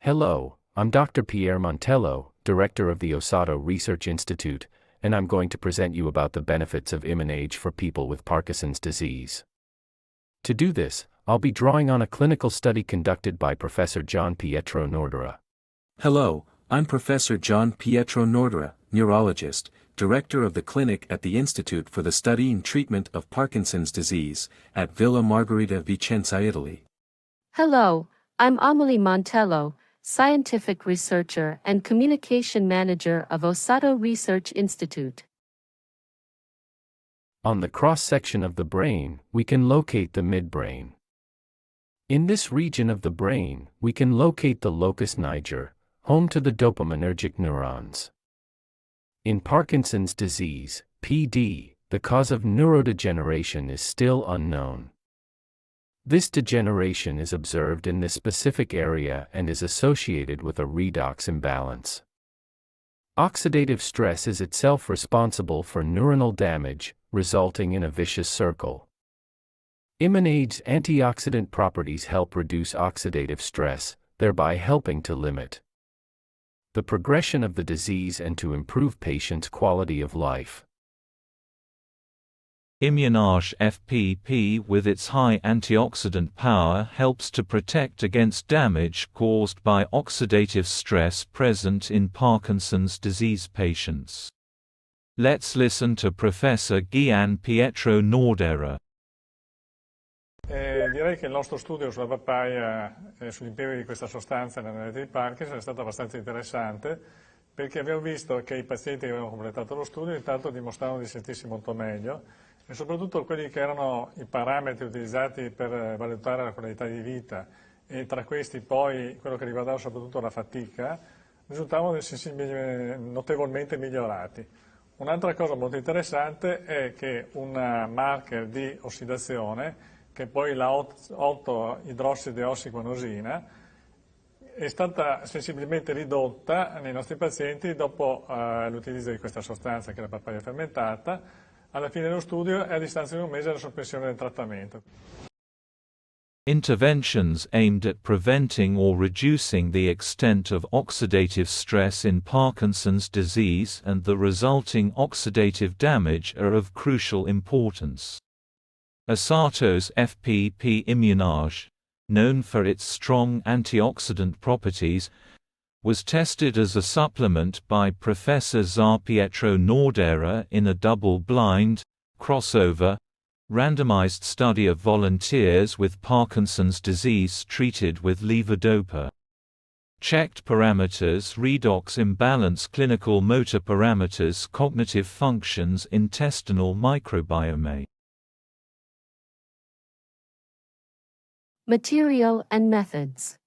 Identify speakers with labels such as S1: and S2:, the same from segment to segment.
S1: Hello, I'm Dr. Pierre Montello, Director of the Osato Research Institute, and I'm going to present you about the benefits of Immun'Âge for people with Parkinson's disease. To do this, I'll be drawing on a clinical study conducted by Professor John Pietro Nordera.
S2: Hello, I'm Professor John Pietro Nordera, neurologist, Director of the Clinic at the Institute for the Study and Treatment of Parkinson's Disease, at Villa Margherita, Vicenza, Italy.
S3: Hello, I'm Amelie Montello, Scientific Researcher and Communication Manager of Osato Research Institute.
S1: On the cross-section of the brain, we can locate the midbrain. In this region of the brain, we can locate the locus niger, home to the dopaminergic neurons. In Parkinson's disease, PD, the cause of neurodegeneration is still unknown. This degeneration is observed in this specific area and is associated with a redox imbalance. Oxidative stress is itself responsible for neuronal damage, resulting in a vicious circle. Immun'Âge's antioxidant properties help reduce oxidative stress, thereby helping to limit the progression of the disease and to improve patients' quality of life.
S4: Immun'Âge FPP with its high antioxidant power helps to protect against damage caused by oxidative stress present in Parkinson's disease patients. Let's listen to Professor Gian Pietro Nordera.
S5: Direi che il nostro studio sulla papaya e sull'impiego di questa sostanza nella malattia di Parkinson è stato abbastanza interessante perché abbiamo visto che i pazienti che avevano completato lo studio intanto dimostravano di sentirsi molto meglio e soprattutto quelli che erano i parametri utilizzati per valutare la qualità di vita e tra questi poi quello che riguardava soprattutto la fatica risultavano notevolmente migliorati. Un'altra cosa molto interessante è che un marker di ossidazione, che è poi la 8-idrossideossiquanosina, è stata sensibilmente ridotta nei nostri pazienti dopo l'utilizzo di questa sostanza che è la papaya fermentata, alla fine dello studio e a distanza di un mese dalla sospensione del trattamento.
S4: Interventions aimed at preventing or reducing the extent of oxidative stress in Parkinson's disease and the resulting oxidative damage are of crucial importance. Osato's FPP Immun'Âge, known for its strong antioxidant properties, was tested as a supplement by Professor Pietro Nordera in a double-blind, crossover, randomized study of volunteers with Parkinson's disease treated with levodopa. Checked parameters: redox imbalance, clinical motor parameters, cognitive functions, intestinal microbiome.
S3: Material and methods.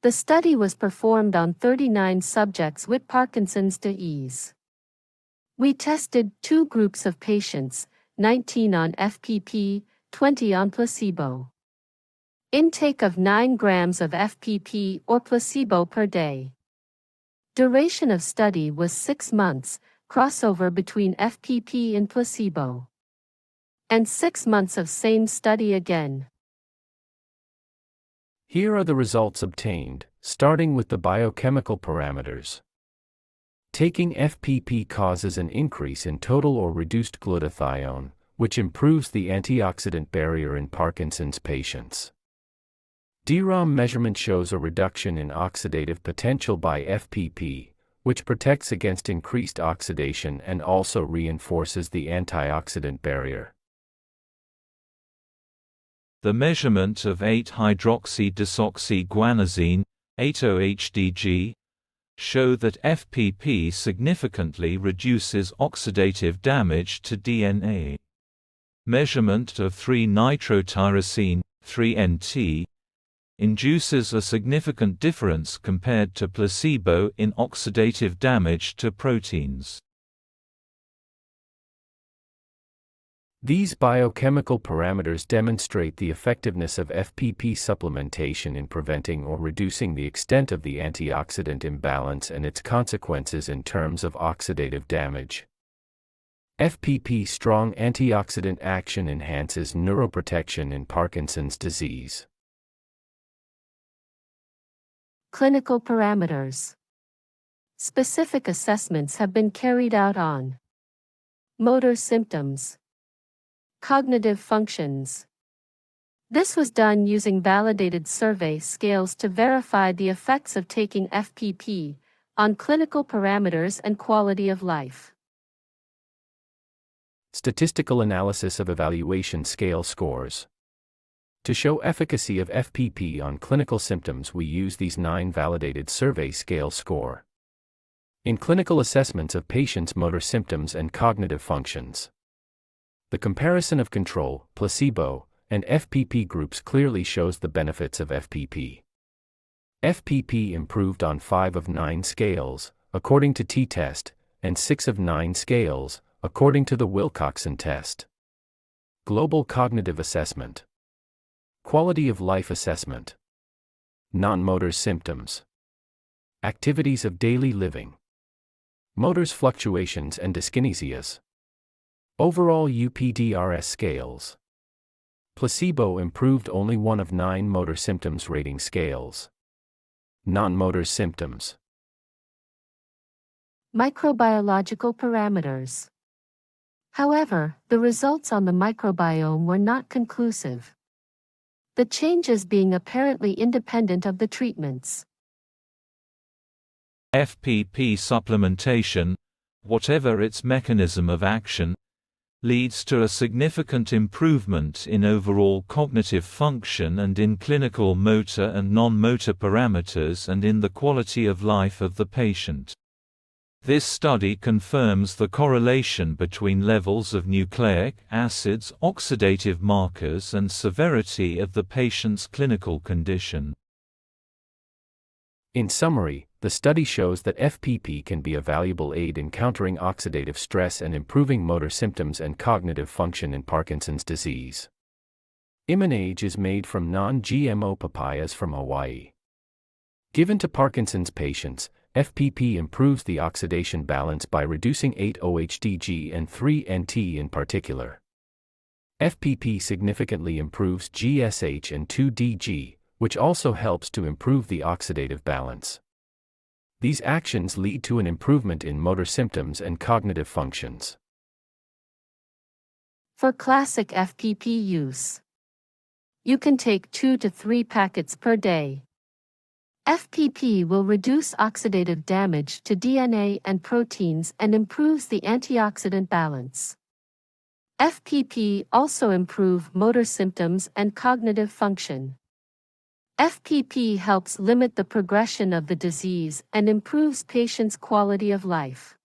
S3: The study was performed on 39 subjects with Parkinson's disease. We tested two groups of patients, 19 on FPP, 20 on placebo. Intake of 9 grams of FPP or placebo per day. Duration of study was 6 months, crossover between FPP and placebo. And 6 months of same study again.
S1: Here are the results obtained, starting with the biochemical parameters. Taking FPP causes an increase in total or reduced glutathione, which improves the antioxidant barrier in Parkinson's patients. DRAM measurement shows a reduction in oxidative potential by FPP, which protects against increased oxidation and also reinforces the antioxidant barrier.
S4: The measurement of 8-hydroxydesoxyguanosine, 8-OHDG, show that FPP significantly reduces oxidative damage to DNA. Measurement of 3-nitrotyrosine, 3-NT, induces a significant difference compared to placebo in oxidative damage to proteins.
S1: These biochemical parameters demonstrate the effectiveness of FPP supplementation in preventing or reducing the extent of the antioxidant imbalance and its consequences in terms of oxidative damage. FPP's strong antioxidant action enhances neuroprotection in Parkinson's disease.
S3: Clinical parameters. Specific assessments have been carried out on motor symptoms, cognitive functions. This was done using validated survey scales to verify the effects of taking FPP on clinical parameters and quality of life.
S1: Statistical analysis of evaluation scale scores. To show efficacy of FPP on clinical symptoms, we use these 9 validated survey scale score. In clinical assessments of patients' motor symptoms and cognitive functions, the comparison of control, placebo, and FPP groups clearly shows the benefits of FPP. FPP improved on 5 of 9 scales, according to t-test, and 6 of 9 scales, according to the Wilcoxon test. Global cognitive assessment. Quality of life assessment. Non-motor symptoms. Activities of daily living. Motors fluctuations and dyskinesias. Overall UPDRS scales. Placebo improved only 1 of 9 motor symptoms rating scales. Non-motor symptoms.
S3: Microbiological parameters. However, the results on the microbiome were not conclusive, the changes being apparently independent of the treatments.
S4: FPP supplementation, whatever its mechanism of action, leads to a significant improvement in overall cognitive function and in clinical motor and non-motor parameters and in the quality of life of the patient. This study confirms the correlation between levels of nucleic acids, oxidative markers, and severity of the patient's clinical condition.
S1: In summary, the study shows that FPP can be a valuable aid in countering oxidative stress and improving motor symptoms and cognitive function in Parkinson's disease. Immun'Âge is made from non-GMO papayas from Hawaii. Given to Parkinson's patients, FPP improves the oxidation balance by reducing 8-OHDG and 3-NT in particular. FPP significantly improves GSH and 2-DG, which also helps to improve the oxidative balance. These actions lead to an improvement in motor symptoms and cognitive functions.
S3: For classic FPP use, you can take 2 to 3 packets per day. FPP will reduce oxidative damage to DNA and proteins and improves the antioxidant balance. FPP also improves motor symptoms and cognitive function. FPP helps limit the progression of the disease and improves patients' quality of life.